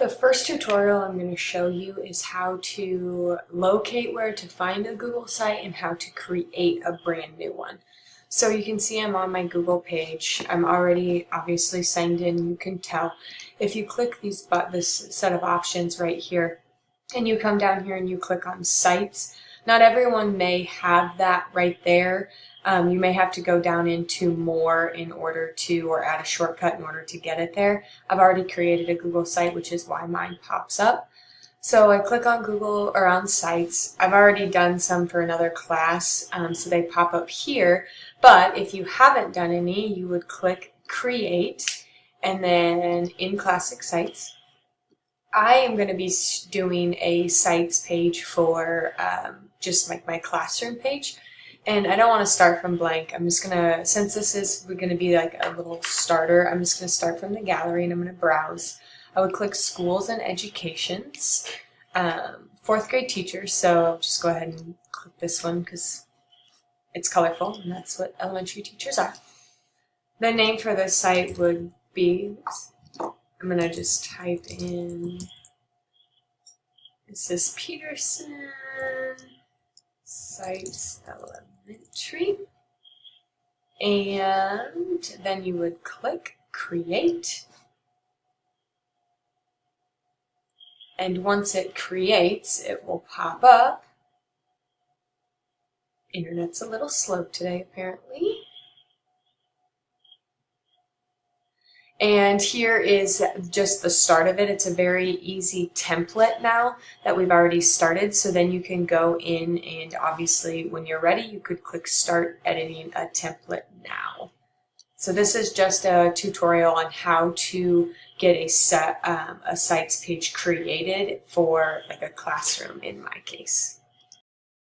The first tutorial I'm going to show you is how to locate where to find a Google site and how to create a brand new one. So you can see I'm on my Google page. I'm already obviously signed in, you can tell. If you click this set of options right here, and you come down here and you click on sites, not everyone may have that right there. You may have to go down into more in order to, or add a shortcut in order to get it there. I've already created a Google site, which is why mine pops up. So I click on Google or on sites. I've already done some for another class, so they pop up here. But if you haven't done any, you would click create, and then in classic sites, I am going to be doing a sites page for just like my classroom page. And I don't want to start from blank. I'm just going to, since this is going to be like a little starter, I'm just going to start from the gallery and I'm going to browse. I would click schools and educations, fourth grade teachers. So I'll just go ahead and click this one because it's colorful and that's what elementary teachers are. The name for this site would be, I'm going to just type in, this is Peterson Sites Elementary, and then you would click create, and once it creates it will pop up. Internet's a little slow today apparently. And here is just the start of it. It's a very easy template now that we've already started. So then you can go in and obviously when you're ready, you could click start editing a template now. So this is just a tutorial on how to get a sites page created for like a classroom in my case.